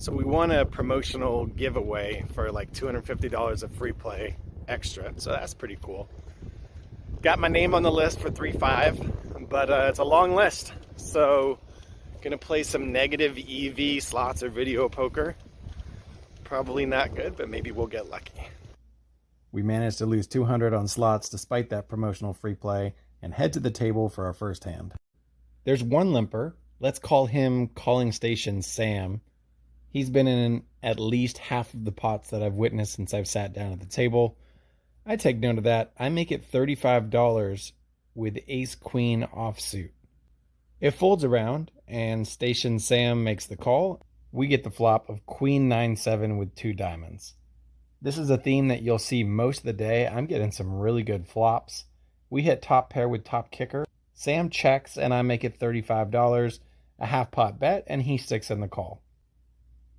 So we won a promotional giveaway for like $250 of free play extra. So that's pretty cool. Got my name on the list for 3-5, but it's a long list. So gonna play some negative EV slots or video poker. Probably not good, but maybe we'll get lucky. We managed to lose 200 on slots despite that promotional free play and head to the table for our first hand. There's one limper. Let's call him Calling Station Sam. He's been in at least half of the pots that I've witnessed since I've sat down at the table. I take note of that. I make it $35 with Ace Queen offsuit. It folds around and Station Sam makes the call. We get the flop of Queen 9-7 with 2 diamonds. This is a theme that you'll see most of the day. I'm getting some really good flops. We hit top pair with top kicker. Sam checks and I make it $35, a half pot bet, and he sticks in the call.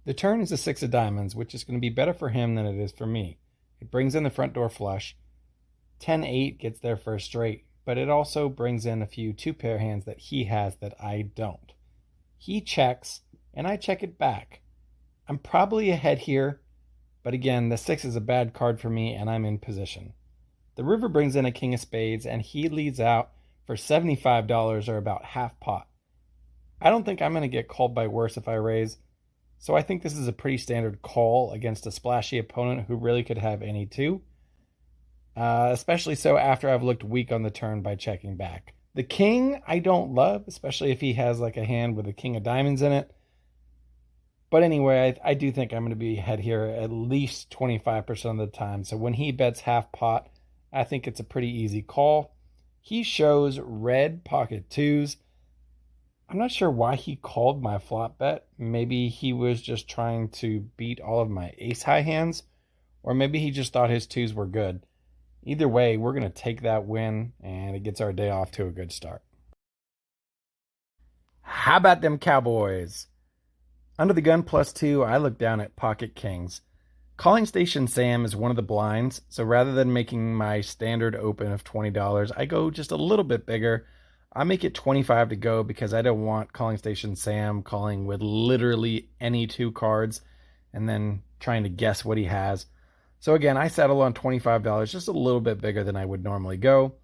The turn is a 6 of diamonds, which is going to be better for him than it is for me. It brings in the front door flush. 10-8 gets there for a straight, but it also brings in a few 2-pair hands that he has that I don't. He checks, and I check it back. I'm probably ahead here, but again, the 6 is a bad card for me, and I'm in position. The river brings in a king of spades, and he leads out for $75 or about half pot. I don't think I'm going to get called by worse if I raise, so I think this is a pretty standard call against a splashy opponent who really could have any two. Especially so after I've looked weak on the turn by checking back. The king I don't love, especially if he has like a hand with a king of diamonds in it. But anyway, I do think I'm going to be ahead here at least 25% of the time. So when he bets half pot, I think it's a pretty easy call. He shows red pocket twos. I'm not sure why he called my flop bet. Maybe he was just trying to beat all of my ace high hands, or maybe he just thought his twos were good. Either way, we're going to take that win, and it gets our day off to a good start. How about them Cowboys? Under the gun +2, I look down at pocket kings. Calling Station Sam is one of the blinds, so rather than making my standard open of $20, I go just a little bit bigger. I make it 25 to go because I don't want Calling Station Sam calling with literally any 2 cards and then trying to guess what he has. So again, I settle on $25, just a little bit bigger than I would normally go.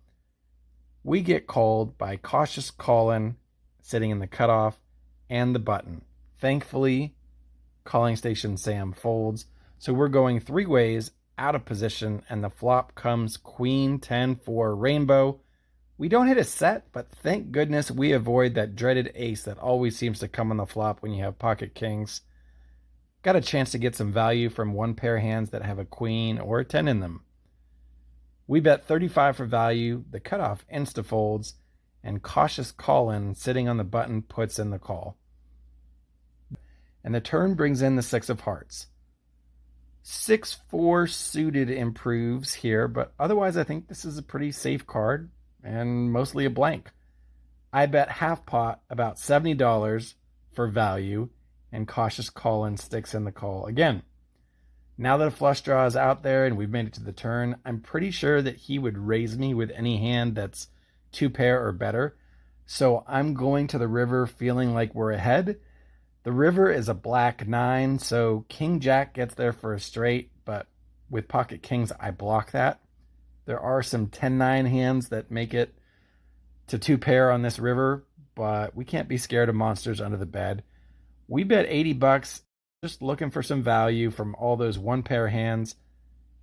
We get called by Cautious Callin sitting in the cutoff and the button. Thankfully, Calling Station Sam folds. So we're going 3 ways out of position, and the flop comes Queen 10-4 rainbow. We don't hit a set, but thank goodness we avoid that dreaded ace that always seems to come on the flop when you have pocket kings. Got a chance to get some value from 1-pair hands that have a queen or a 10 in them. We bet 35 for value, the cutoff insta-folds, and Cautious Callin sitting on the button puts in the call. And the turn brings in the 6 of hearts. 6-4 suited improves here, but otherwise I think this is a pretty safe card and mostly a blank. I bet half pot about $70 for value, and Cautious Callin sticks in the call again. Now that a flush draw is out there and we've made it to the turn, I'm pretty sure that he would raise me with any hand that's 2-pair or better. So I'm going to the river feeling like we're ahead. The river is a black 9, so King Jack gets there for a straight, but with pocket kings, I block that. There are some 10-9 hands that make it to 2-pair on this river, but we can't be scared of monsters under the bed. We bet $80, just looking for some value from all those 1-pair hands,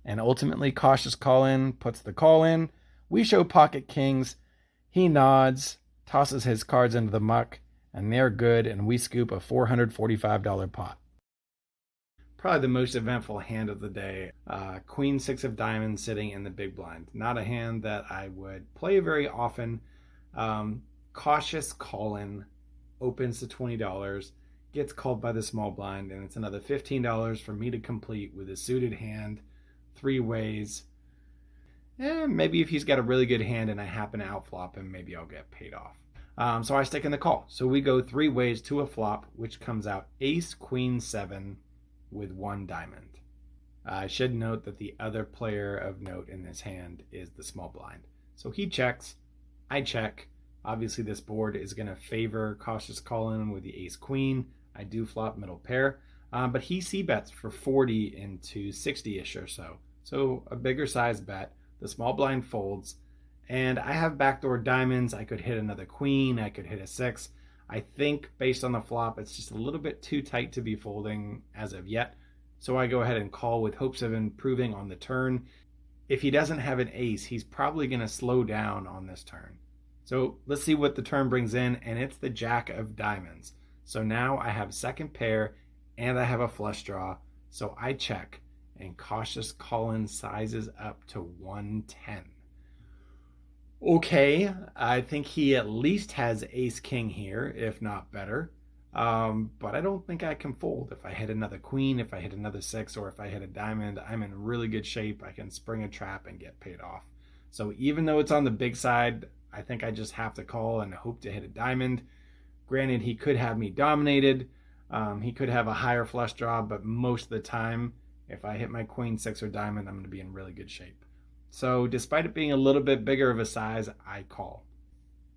and ultimately Cautious Callin puts the call in. We show pocket kings. He nods, tosses his cards into the muck, and they're good, and we scoop a $445 pot. Probably the most eventful hand of the day. Queen 6 of diamonds sitting in the big blind. Not a hand that I would play very often. Cautious Callin opens to $20, gets called by the small blind, and it's another $15 for me to complete with a suited hand, 3 ways. Maybe if he's got a really good hand and I happen to outflop him, maybe I'll get paid off. So I stick in the call. So we go 3 ways to a flop, which comes out Ace Queen 7 with 1 diamond. I should note that the other player of note in this hand is the small blind. So he checks, I check. Obviously this board is going to favor Cautious Callin with the Ace Queen. I do flop middle pair. But he c-bets for 40 into 60-ish or so. So a bigger size bet. The small blind folds. And I have backdoor diamonds. I could hit another queen. I could hit a 6. I think based on the flop, it's just a little bit too tight to be folding as of yet. So I go ahead and call with hopes of improving on the turn. If he doesn't have an ace, he's probably going to slow down on this turn. So let's see what the turn brings in, and it's the jack of diamonds. So now I have second pair, and I have a flush draw. So I check, and cautious call-in sizes up to 110. Okay, I think he at least has ace-king here, if not better. But I don't think I can fold. If I hit another queen, if I hit another 6, or if I hit a diamond, I'm in really good shape. I can spring a trap and get paid off. So even though it's on the big side, I think I just have to call and hope to hit a diamond. Granted, he could have me dominated. He could have a higher flush draw, but most of the time, if I hit my queen, 6, or diamond, I'm going to be in really good shape. So despite it being a little bit bigger of a size, I call.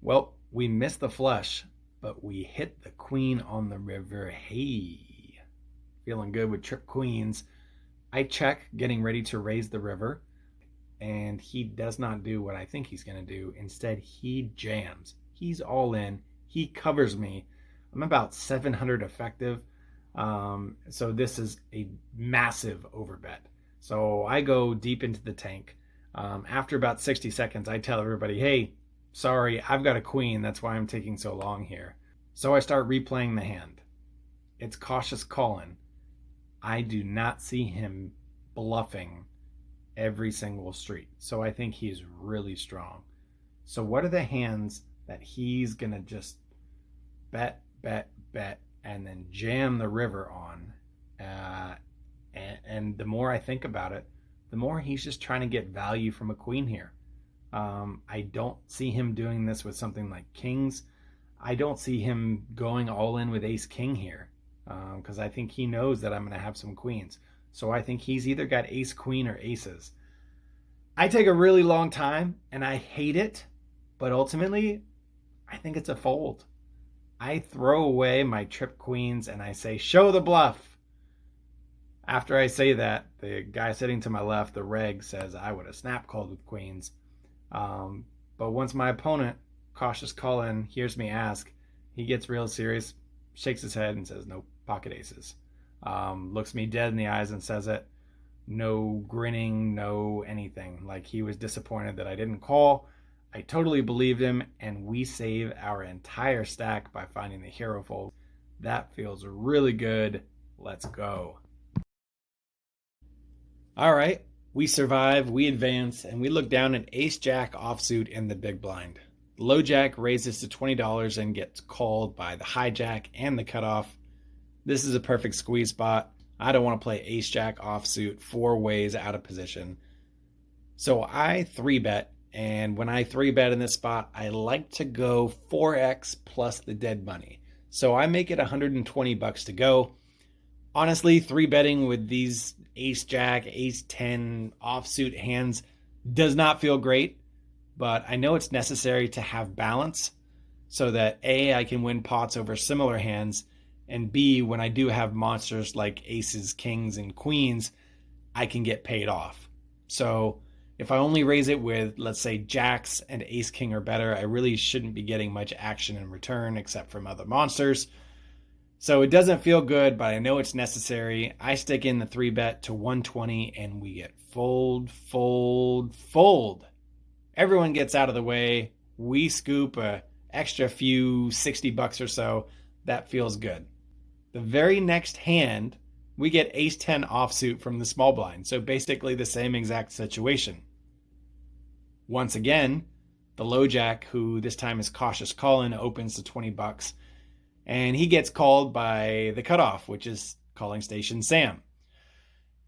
Well, we missed the flush, but we hit the queen on the river. Hey, feeling good with trip queens. I check, getting ready to raise the river, and he does not do what I think he's going to do. Instead, he jams. He's all in. He covers me. I'm about 700 effective, so this is a massive overbet. So I go deep into the tank. After about 60 seconds, I tell everybody, hey, sorry, I've got a queen. That's why I'm taking so long here. So I start replaying the hand. It's cautious calling. I do not see him bluffing every single street. So I think he's really strong. So what are the hands that he's going to just bet, and then jam the river on? And the more I think about it, the more he's just trying to get value from a queen here. I don't see him doing this with something like kings. I don't see him going all in with ace king here, because I think he knows that I'm going to have some queens. So I think he's either got ace queen or aces. I take a really long time and I hate it, but ultimately I think it's a fold. I throw away my trip queens and I say, show the bluff. After I say that, the guy sitting to my left, the reg, says I would have snap called with queens. But once my opponent, cautious call-in, hears me ask, he gets real serious, shakes his head and says, nope, pocket aces. Looks me dead in the eyes and says it. No grinning, no anything. Like he was disappointed that I didn't call. I totally believed him, and we save our entire stack by finding the hero fold. That feels really good. Let's go. All right, we survive, we advance, and we look down at ace-jack offsuit in the big blind. The low jack raises to $20 and gets called by the hijack and the cutoff. This is a perfect squeeze spot. I don't want to play ace-jack offsuit 4 ways out of position. So I 3-bet, and when I 3-bet in this spot, I like to go 4x plus the dead money. So I make it $120 to go. Honestly, 3-betting with these ace-jack, ace-10 offsuit hands does not feel great, but I know it's necessary to have balance so that A, I can win pots over similar hands, and B, when I do have monsters like aces, kings, and queens, I can get paid off. So if I only raise it with, let's say, jacks and ace-king or better, I really shouldn't be getting much action in return except from other monsters. So it doesn't feel good, but I know it's necessary. I stick in the 3-bet to 120 and we get fold, fold, fold. Everyone gets out of the way. We scoop a extra few $60 or so. That feels good. The very next hand, we get ace-10 offsuit from the small blind. So basically the same exact situation. Once again, the low jack, who this time is cautious call-in, opens to $20. And he gets called by the cutoff, which is calling station Sam.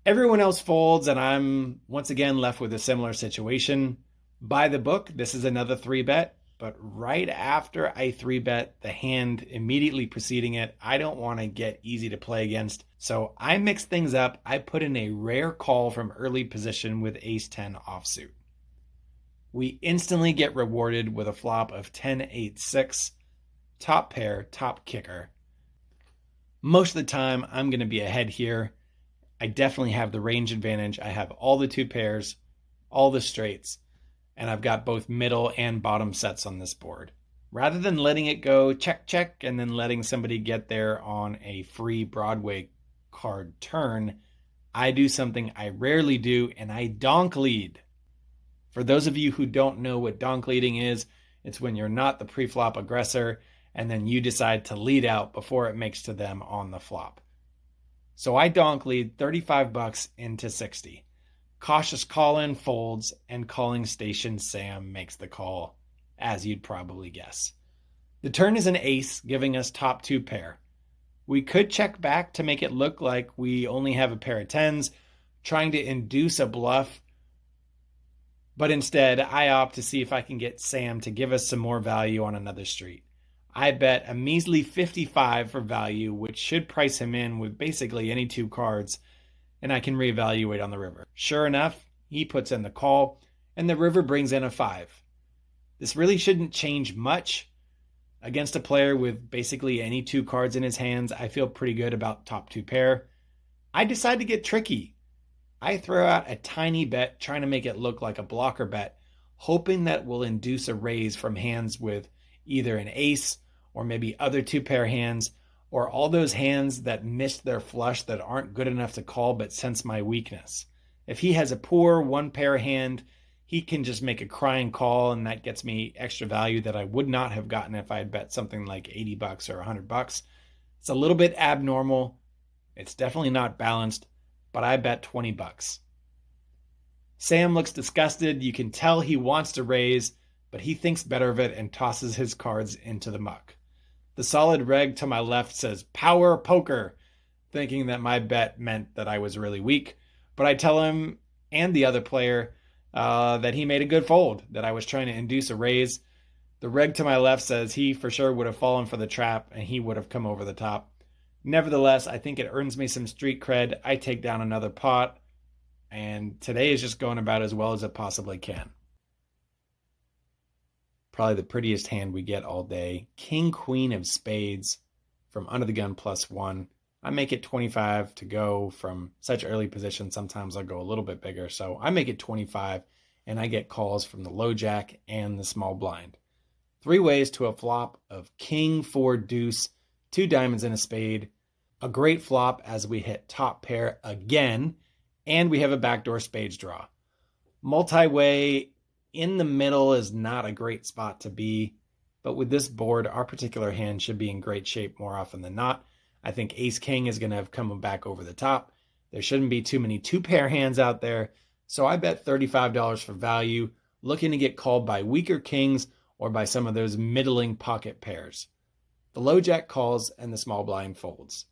Everyone else folds, and I'm once again left with a similar situation. By the book, this is another 3-bet, but right after I 3-bet, the hand immediately preceding it, I don't want to get easy to play against. So I mix things up. I put in a rare call from early position with ace-10 offsuit. We instantly get rewarded with a flop of 10-8-6. Top pair, top kicker. Most of the time, I'm going to be ahead here. I definitely have the range advantage. I have all the 2 pairs, all the straights, and I've got both middle and bottom sets on this board. Rather than letting it go check, check, and then letting somebody get there on a free Broadway card turn, I do something I rarely do, and I donk lead. For those of you who don't know what donk leading is, it's when you're not the pre-flop aggressor, and then you decide to lead out before it makes to them on the flop. So I donk lead $35 into 60. Cautious call-in folds, and calling station Sam makes the call, as you'd probably guess. The turn is an ace, giving us top 2 pair. We could check back to make it look like we only have a pair of 10s, trying to induce a bluff, but instead I opt to see if I can get Sam to give us some more value on another street. I bet a measly 55 for value, which should price him in with basically any 2 cards, and I can reevaluate on the river. Sure enough, he puts in the call, and the river brings in a 5. This really shouldn't change much. Against a player with basically any 2 cards in his hands, I feel pretty good about top 2 pair. I decide to get tricky. I throw out a tiny bet, trying to make it look like a blocker bet, hoping that will induce a raise from hands with either an ace or maybe other 2 pair hands, or all those hands that missed their flush that aren't good enough to call but sense my weakness. If he has a poor 1 pair hand, he can just make a crying call, and that gets me extra value that I would not have gotten if I had bet something like $80 or $100. It's a little bit abnormal. It's definitely not balanced, but I bet $20. Sam looks disgusted. You can tell he wants to raise, but he thinks better of it and tosses his cards into the muck. The solid reg to my left says power poker, thinking that my bet meant that I was really weak. But I tell him and the other player that he made a good fold, that I was trying to induce a raise. The reg to my left says he for sure would have fallen for the trap and he would have come over the top. Nevertheless, I think it earns me some street cred. I take down another pot, and today is just going about as well as it possibly can. Probably the prettiest hand we get all day. King, queen of spades from under the gun +1. I make it 25 to go from such early position. Sometimes I'll go a little bit bigger. So I make it 25, and I get calls from the low jack and the small blind. 3 ways to a flop of king, 4, deuce, 2 diamonds and a spade. A great flop as we hit top pair again, and we have a backdoor spades draw. Multi-way in the middle is not a great spot to be, but with this board, our particular hand should be in great shape more often than not. I think ace-king is going to have come back over the top. There shouldn't be too many 2-pair hands out there, so I bet $35 for value, looking to get called by weaker kings or by some of those middling pocket pairs. The low jack calls and the small blind folds.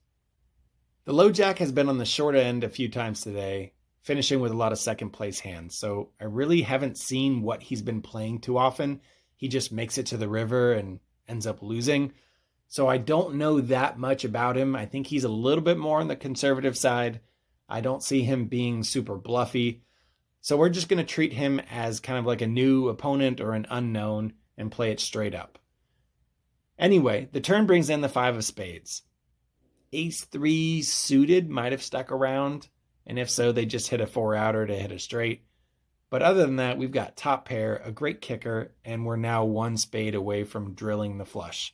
The low jack has been on the short end a few times today, finishing with a lot of second place hands. So I really haven't seen what he's been playing too often. He just makes it to the river and ends up losing. So I don't know that much about him. I think he's a little bit more on the conservative side. I don't see him being super bluffy. So we're just going to treat him as kind of like a new opponent or an unknown and play it straight up. Anyway, the turn brings in the 5 of spades. Ace-3 suited might have stuck around, and if so, they just hit a 4-outer to hit a straight. But other than that, we've got top pair, a great kicker, and we're now 1 spade away from drilling the flush.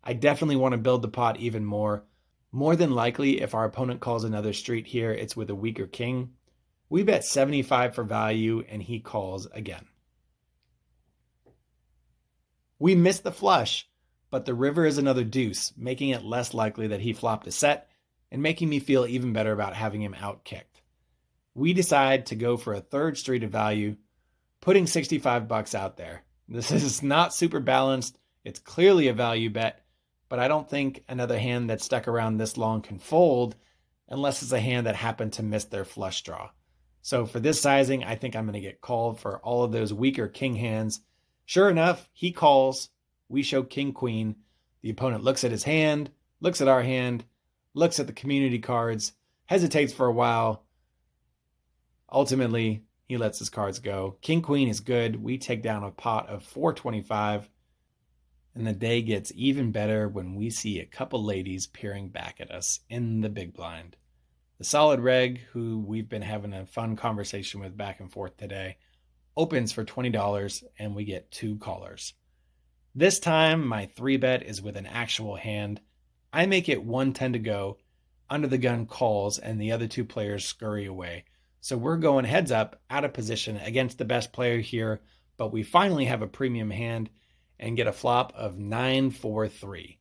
I definitely want to build the pot even more. More than likely, if our opponent calls another street here, it's with a weaker king. We bet 75 for value, and he calls again. We missed the flush, but the river is another deuce, making it less likely that he flopped a set and making me feel even better about having him outkicked. We decide to go for a 3rd street of value, putting $65 out there. This is not super balanced. It's clearly a value bet, but I don't think another hand that stuck around this long can fold unless it's a hand that happened to miss their flush draw. So for this sizing, I think I'm going to get called for all of those weaker king hands. Sure enough, he calls. We show king, queen. The opponent looks at his hand, looks at our hand, looks at the community cards, hesitates for a while. Ultimately, he lets his cards go. King, queen is good. We take down a pot of $425. And the day gets even better when we see a couple ladies peering back at us in the big blind. The solid reg, who we've been having a fun conversation with back and forth today, opens for $20 and we get 2 callers. This time, my 3-bet is with an actual hand. I make it 110 to go. Under the gun calls and the other 2 players scurry away. So we're going heads up, out of position against the best player here, but we finally have a premium hand and get a flop of 9-4-3.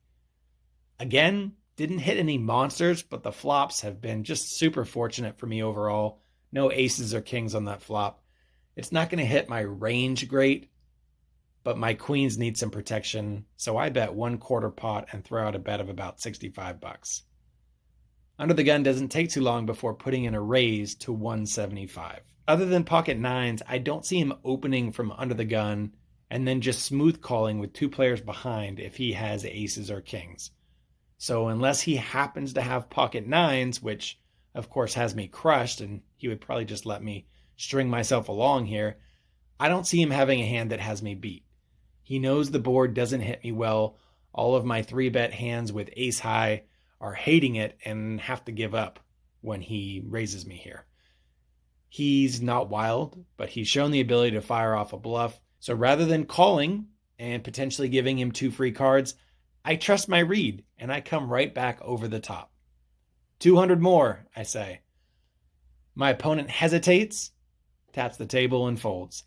Again, didn't hit any monsters, but the flops have been just super fortunate for me overall. No aces or kings on that flop. It's not going to hit my range great, but my queens need some protection, so I bet 1/4 pot and throw out a bet of about $65. Under the gun doesn't take too long before putting in a raise to 175. Other than pocket nines, I don't see him opening from under the gun and then just smooth calling with 2 players behind if he has aces or kings. So unless he happens to have pocket nines, which of course has me crushed and he would probably just let me string myself along here, I don't see him having a hand that has me beat. He knows the board doesn't hit me well. All of my 3-bet hands with ace high are hating it and have to give up when he raises me here. He's not wild, but he's shown the ability to fire off a bluff. So rather than calling and potentially giving him 2 free cards, I trust my read and I come right back over the top. 200 more, I say. My opponent hesitates, taps the table and folds.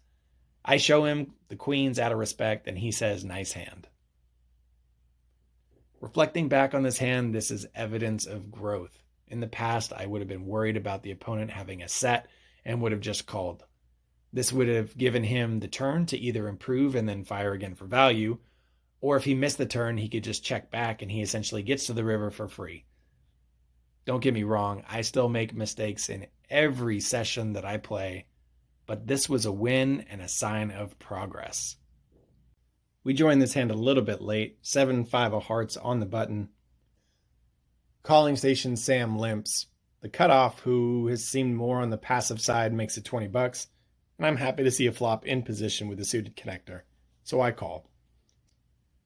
I show him the queens out of respect and he says, nice hand. Reflecting back on this hand, this is evidence of growth. In the past, I would have been worried about the opponent having a set and would have just called. This would have given him the turn to either improve and then fire again for value, or if he missed the turn, he could just check back and he essentially gets to the river for free. Don't get me wrong, I still make mistakes in every session that I play, but this was a win and a sign of progress. We joined this hand a little bit late, 7-5 of hearts on the button. Calling station Sam limps. The cutoff, who has seemed more on the passive side, makes it $20, and I'm happy to see a flop in position with the suited connector, so I call.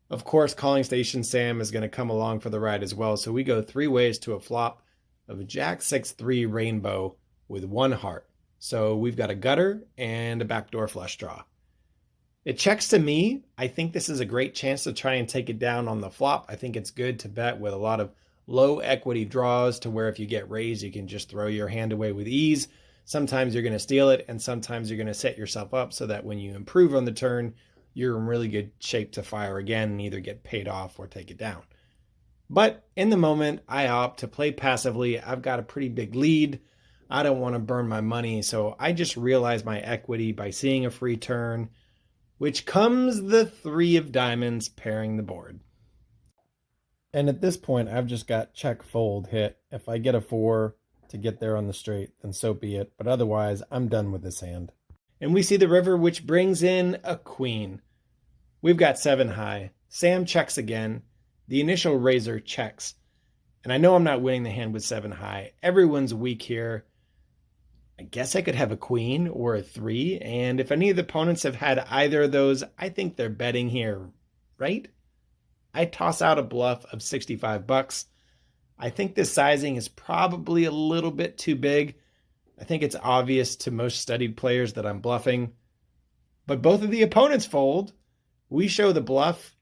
Of course, calling station Sam is going to come along for the ride as well, so we go 3 ways to a flop of a Jack 6-3 rainbow with 1 heart. So we've got a gutter and a backdoor flush draw. It checks to me. I think this is a great chance to try and take it down on the flop. I think it's good to bet with a lot of low equity draws to where if you get raised, you can just throw your hand away with ease. Sometimes you're going to steal it, and sometimes you're going to set yourself up so that when you improve on the turn, you're in really good shape to fire again and either get paid off or take it down. But in the moment, I opt to play passively. I've got a pretty big lead. I don't want to burn my money, so I just realize my equity by seeing a free turn, which comes the 3 of diamonds pairing the board. And at this point, I've just got check fold hit. If I get a 4 to get there on the straight, then so be it. But otherwise, I'm done with this hand. And we see the river, which brings in a queen. We've got 7 high. Sam checks again. The initial raiser checks. And I know I'm not winning the hand with 7 high. Everyone's weak here. I guess I could have a queen or a 3, and if any of the opponents have had either of those, I think they're betting here, right? I toss out a bluff of $65. I think this sizing is probably a little bit too big. I think it's obvious to most studied players that I'm bluffing, but both of the opponents fold. We show the bluff.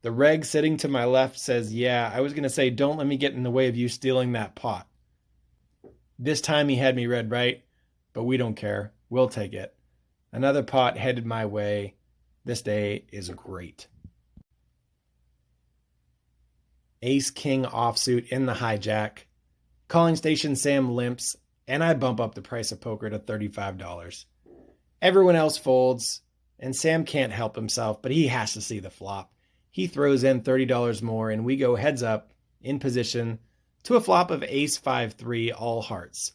The reg sitting to my left says, yeah, I was going to say, don't let me get in the way of you stealing that pot. This time he had me read right, but we don't care. We'll take it. Another pot headed my way. This day is great. Ace King offsuit in the hijack. Calling station Sam limps, and I bump up the price of poker to $35. Everyone else folds, and Sam can't help himself, but he has to see the flop. He throws in $30 more, and we go heads up in position to a flop of ace 5-3 all hearts.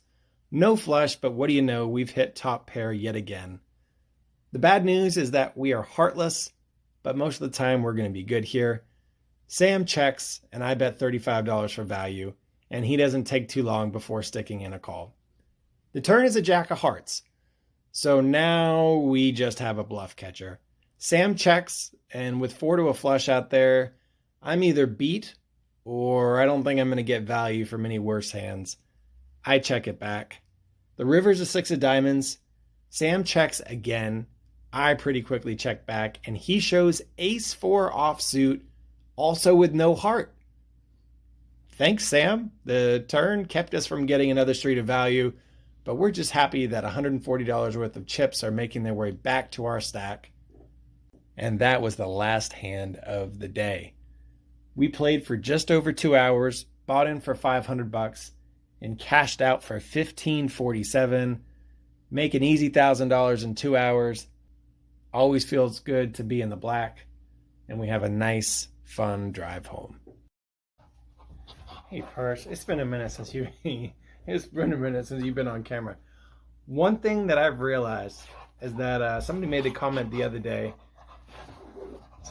No flush, but what do you know, we've hit top pair yet again. The bad news is that we are heartless, but most of the time we're going to be good here. Sam checks, and I bet $35 for value, and he doesn't take too long before sticking in a call. The turn is a jack of hearts, so now we just have a bluff catcher. Sam checks, and with 4 to a flush out there, I'm either beat or I don't think I'm going to get value from any worse hands. I check it back. The river's a 6 of diamonds. Sam checks again. I pretty quickly check back, and he shows ace 4 offsuit, also with no heart. Thanks, Sam. The turn kept us from getting another street of value, but we're just happy that $140 worth of chips are making their way back to our stack. And that was the last hand of the day. We played for just over 2 hours, bought in for $500, and cashed out for $1,547. Make an easy $1,000 in 2 hours. Always feels good to be in the black, and we have a nice, fun drive home. Hey, Parsh, it's been a minute since you've been on camera. One thing that I've realized is that somebody made the comment the other day.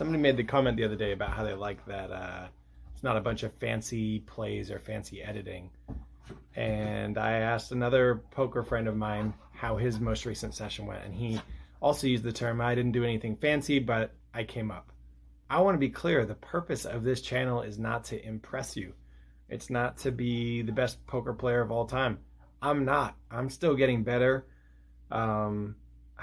About how they like that it's not a bunch of fancy plays or fancy editing. And I asked another poker friend of mine how his most recent session went, and he also used the term, I didn't do anything fancy, but I came up. I want to be clear, the purpose of this channel is not to impress you. It's not to be the best poker player of all time. I'm not. I'm still getting better. I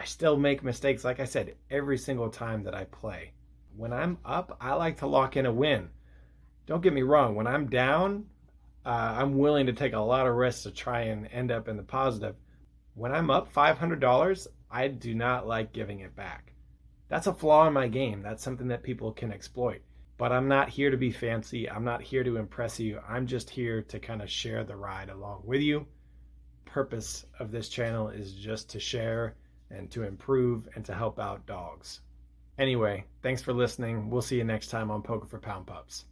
still make mistakes, like I said, every single time that I play. When I'm up, I like to lock in a win. Don't get me wrong. When I'm down, I'm willing to take a lot of risks to try and end up in the positive. When I'm up $500, I do not like giving it back. That's a flaw in my game. That's something that people can exploit. But I'm not here to be fancy. I'm not here to impress you. I'm just here to kind of share the ride along with you. Purpose of this channel is just to share and to improve and to help out dogs. Anyway, thanks for listening. We'll see you next time on Poker for Pound Pups.